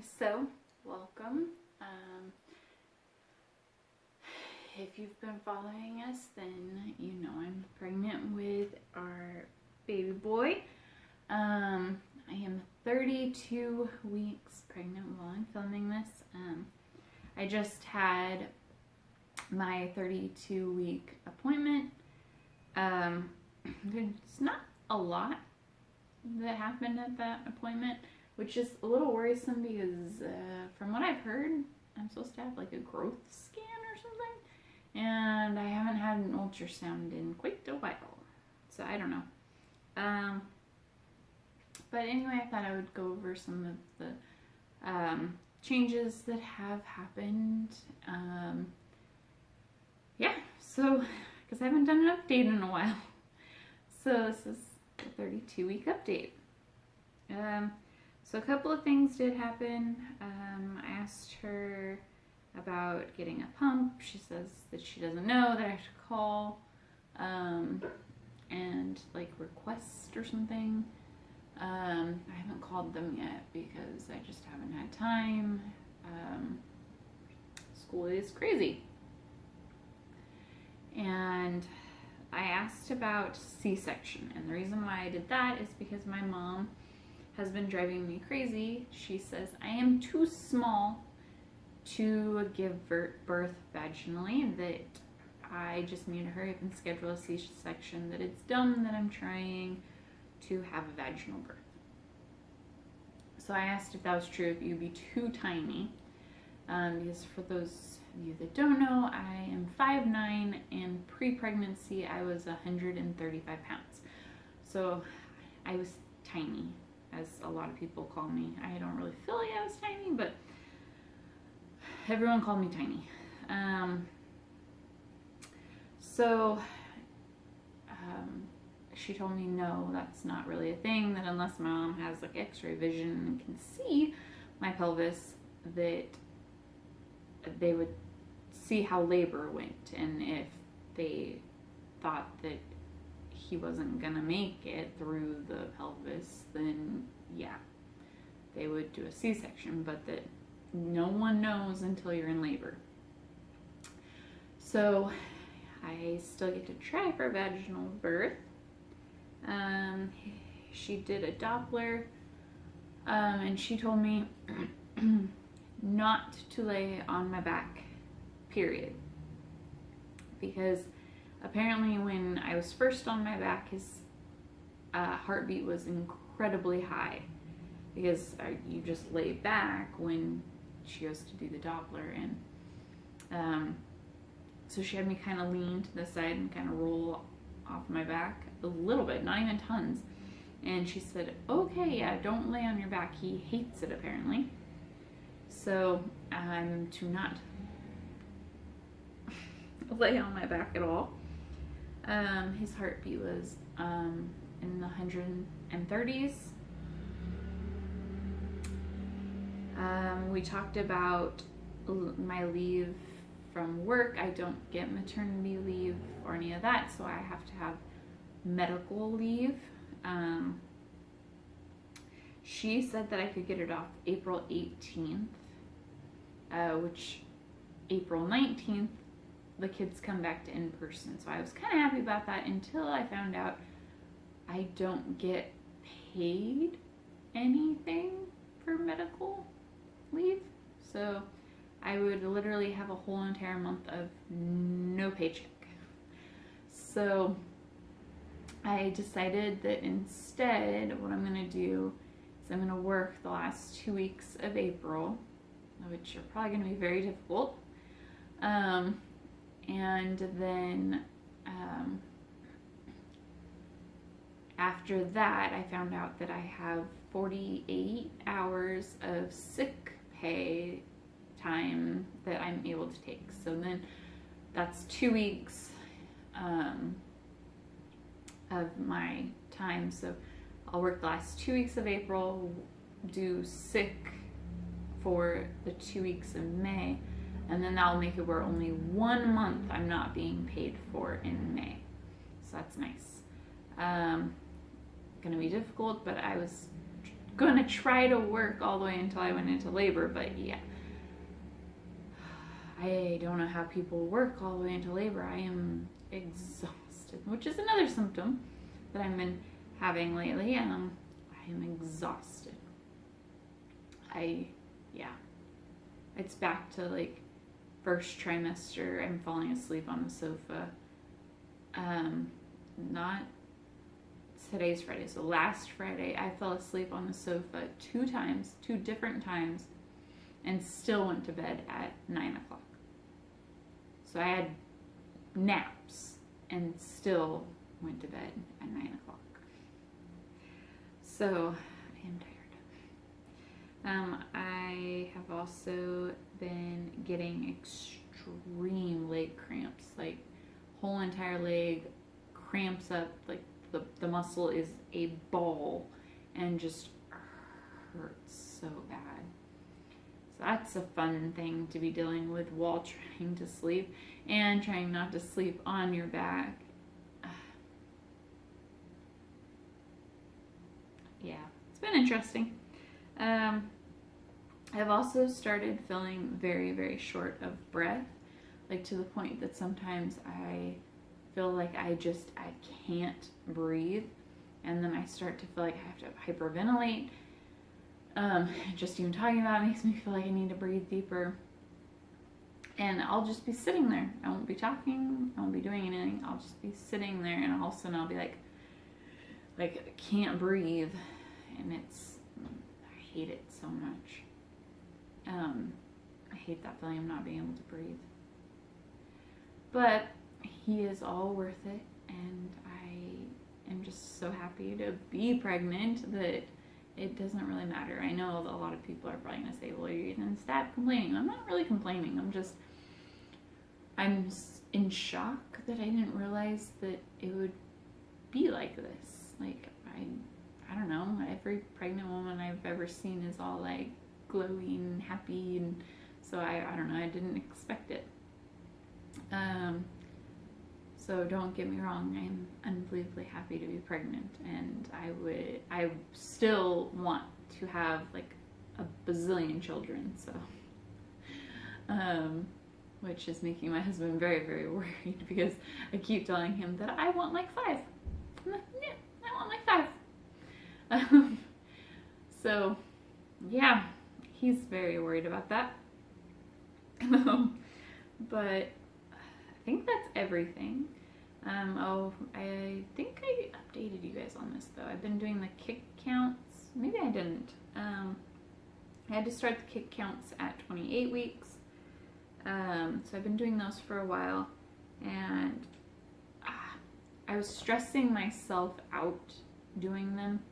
So welcome. If you've been following us, then you know I'm pregnant with our baby boy. I am 32 weeks pregnant while I'm filming this. I just had my 32-week appointment. There's not a lot that happened at that appointment, which is a little worrisome because from what I've heard, I'm supposed to have like a growth scan or something, and I haven't had an ultrasound in quite a while, so I don't know. But anyway, I thought I would go over some of the changes that have happened. So because I haven't done an update in a while, so this is the 32-week update. So a couple of things did happen. I asked her about getting a pump. She says that she doesn't know, that I have to call and like request or something. I haven't called them yet because I just haven't had time. School is crazy. And I asked about C-section, and the reason why I did that is because my mom has been driving me crazy. She says I am too small to give birth vaginally, that I just need to hurry up and schedule a C-section, that it's dumb that I'm trying to have a vaginal birth. So I asked if that was true, if you'd be too tiny, because for those of you that don't know, I am 5'9", and pre-pregnancy I was 135 pounds. So I was tiny, as a lot of people call me. I don't really feel like I was tiny, but everyone called me tiny. She told me no, that's not really a thing, that unless my mom has like x-ray vision and can see my pelvis, that they would see how labor went, and if they thought that he wasn't gonna make it through the pelvis, then yeah, they would do a C-section, but that no one knows until you're in labor. So I still get to try for vaginal birth. She did a Doppler, and she told me not to lay on my back, period, because apparently when I was first on my back, his heartbeat was incredibly high, because you just lay back when she goes to do the Doppler, and so she had me kind of lean to the side and kind of roll off my back a little bit, not even tons, and she said, okay, yeah, don't lay on your back, he hates it apparently. So I'm to not lay on my back at all. His heartbeat was in the 130s. We talked about my leave from work. I don't get maternity leave or any of that, so I have to have medical leave. She said that I could get it off April 18th, which April 19th, the kids come back to in-person. So I was kind of happy about that until I found out I don't get paid anything for medical leave. So I would literally have a whole entire month of no paycheck. So I decided that instead what I'm going to do is I'm going to work the last 2 weeks of April, which are probably going to be very difficult. And then after that, I found out that I have 48 hours of sick pay time that I'm able to take. So then that's 2 weeks of my time. So I'll work the last 2 weeks of April, do sick for the 2 weeks of May, and then that'll make it where only 1 month I'm not being paid for in May. So that's nice. Gonna be difficult, but I was gonna try to work all the way until I went into labor, but yeah. I don't know how people work all the way into labor. I am exhausted, which is another symptom that I've been having lately. I am exhausted. Yeah. It's back to like first trimester. I'm falling asleep on the sofa. Not today's Friday. So last Friday, I fell asleep on the sofa 2 different times, and still went to bed at 9 o'clock. So I had naps and still went to bed at 9 o'clock. So I am tired. I have also been getting extreme leg cramps, like whole entire leg cramps up, like the muscle is a ball and just hurts so bad. So that's a fun thing to be dealing with while trying to sleep and trying not to sleep on your back. Yeah, it's been interesting. I've also started feeling very, very short of breath, like to the point that sometimes I feel like I can't breathe, and then I start to feel like I have to hyperventilate. Just even talking about it makes me feel like I need to breathe deeper. And I'll just be sitting there. I won't be talking. I won't be doing anything. I'll just be sitting there, and all of a sudden I'll be like I can't breathe, and I hate it so much. I hate that feeling of not being able to breathe. But he is all worth it, and I am just so happy to be pregnant that it doesn't really matter. I know a lot of people are probably going to say, well, you're going to stop complaining. I'm not really complaining. I'm in shock that I didn't realize that it would be like this. Like, I don't know, every pregnant woman I've ever seen is all like glowing, happy, and so I don't know, I didn't expect it. So don't get me wrong, I'm unbelievably happy to be pregnant, and I still want to have like a bazillion children, so, which is making my husband very, very worried, because I keep telling him that I want like 5. I'm like, yeah, I want like 5. So, yeah, he's very worried about that. But I think that's everything. I think I updated you guys on this though. I've been doing the kick counts. Maybe I didn't. I had to start the kick counts at 28 weeks. So I've been doing those for a while, and I was stressing myself out doing them,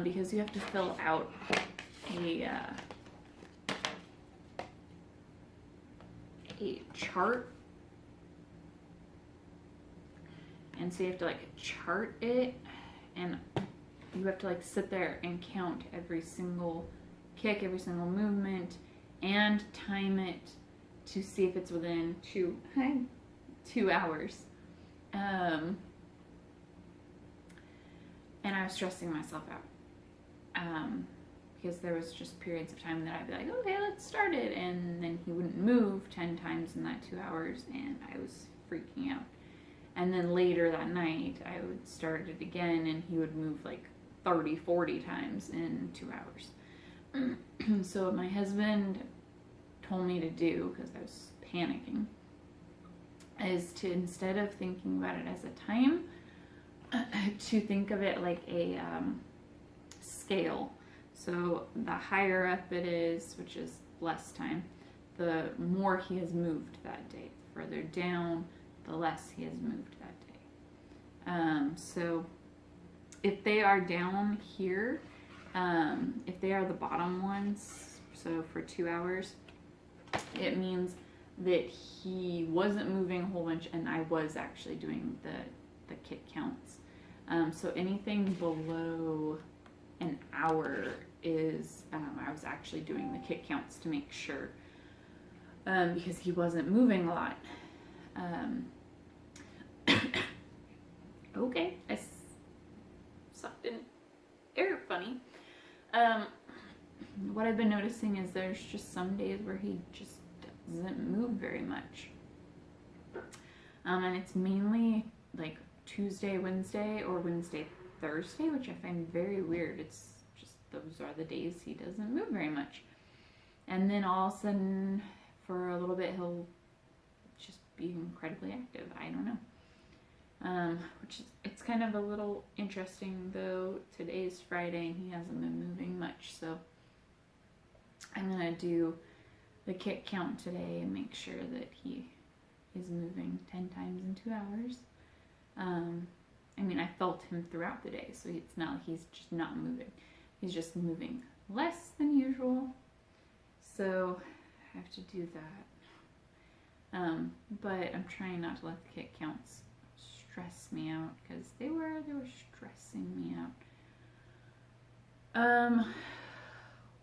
because you have to fill out a chart, and so you have to like chart it, and you have to like sit there and count every single kick, every single movement, and time it to see if it's within 2 hours. And I was stressing myself out, because there was just periods of time that I'd be like, okay, let's start it, and then he wouldn't move 10 times in that 2 hours, and I was freaking out. And then later that night, I would start it again, and he would move like 30, 40 times in 2 hours. So what my husband told me to do, because I was panicking, is to, instead of thinking about it as a time, to think of it like a scale. So the higher up it is, which is less time, the more he has moved that day. Further down, the less he has moved that day. So if they are down here, if they are the bottom ones, so for 2 hours, it means that he wasn't moving a whole bunch, and I was actually doing the kick counts. So anything below an hour is, I was actually doing the kick counts to make sure, because he wasn't moving a lot. Okay, I sucked in air funny. Um, what I've been noticing is there's just some days where he just doesn't move very much. And it's mainly like Tuesday, Wednesday, or Wednesday, Thursday, which I find very weird. It's just those are the days he doesn't move very much. And then all of a sudden, for a little bit, he'll just be incredibly active. I don't know. It's kind of a little interesting, though. Today's Friday and he hasn't been moving much, so I'm gonna do the kick count today and make sure that he is moving 10 times in 2 hours. I mean, I felt him throughout the day, so it's not like he's just not moving. He's just moving less than usual, so I have to do that. But I'm trying not to let the kick counts stress me out, because they were stressing me out.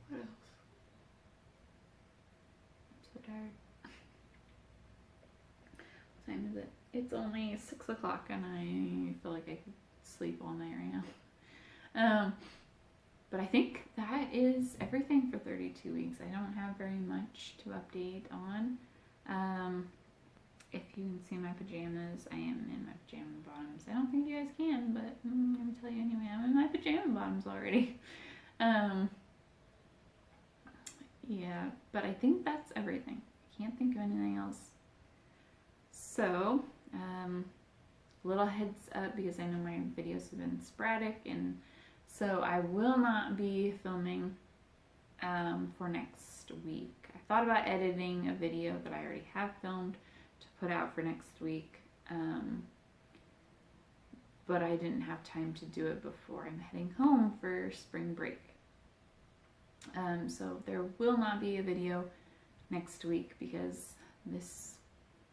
What else? I'm so tired. What time is it? It's only 6 o'clock and I feel like I could sleep all night right now. But I think that is everything for 32 weeks. I don't have very much to update on. If you can see my pajamas, I am in my pajama bottoms. I don't think you guys can, but I'm going to tell you anyway. I'm in my pajama bottoms already. Yeah, but I think that's everything. I can't think of anything else. So, little heads up, because I know my videos have been sporadic, and so I will not be filming for next week. I thought about editing a video that I already have filmed to put out for next week, but I didn't have time to do it before I'm heading home for spring break. So there will not be a video next week, because this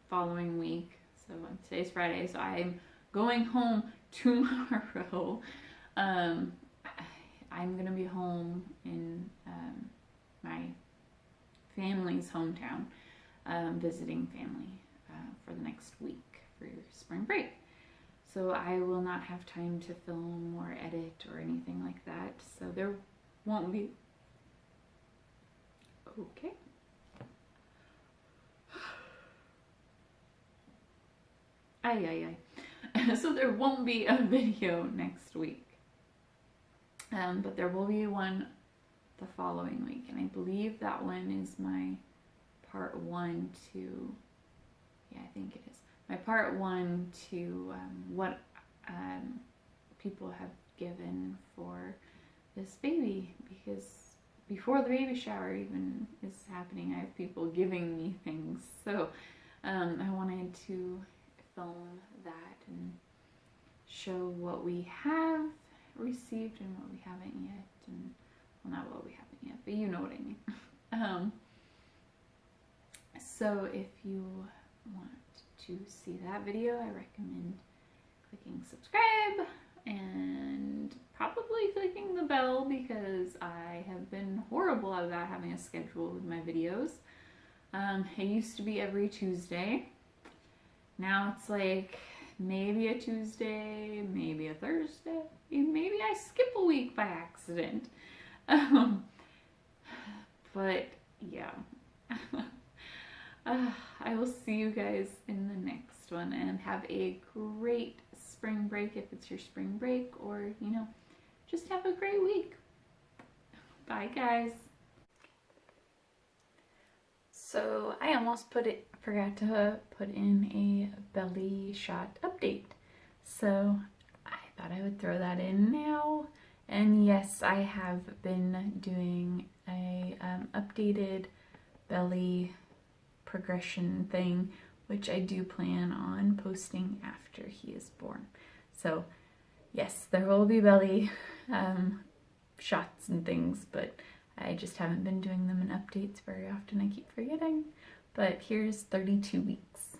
following week, so today's Friday, so I'm going home tomorrow. I'm gonna be home in my family's hometown, visiting family for the next week for spring break. So I will not have time to film or edit or anything like that. So there won't be. Okay. So there won't be a video next week. But there will be one the following week, and I believe that one is my part 1 to, yeah, I think it is my part 1 to what people have given for this baby, because before the baby shower even is happening, I have people giving me things. So I wanted to film that and show what we have received and what we haven't yet, and well, not what we haven't yet, but you know what I mean. So if you want to see that video, I recommend clicking subscribe and probably clicking the bell, because I have been horrible about having a schedule with my videos. It used to be every Tuesday. Now it's like maybe a Tuesday, maybe a Thursday, maybe I skip a week by accident. But yeah. I will see you guys in the next one, and have a great spring break if it's your spring break, or, you know, just have a great week. Bye, guys. So I almost forgot to put in a belly shot update. So I thought I would throw that in now. And yes, I have been doing a updated belly progression thing, which I do plan on posting after he is born. So yes, there will be belly shots and things, but I just haven't been doing them in updates very often. I keep forgetting. But here's 32 weeks.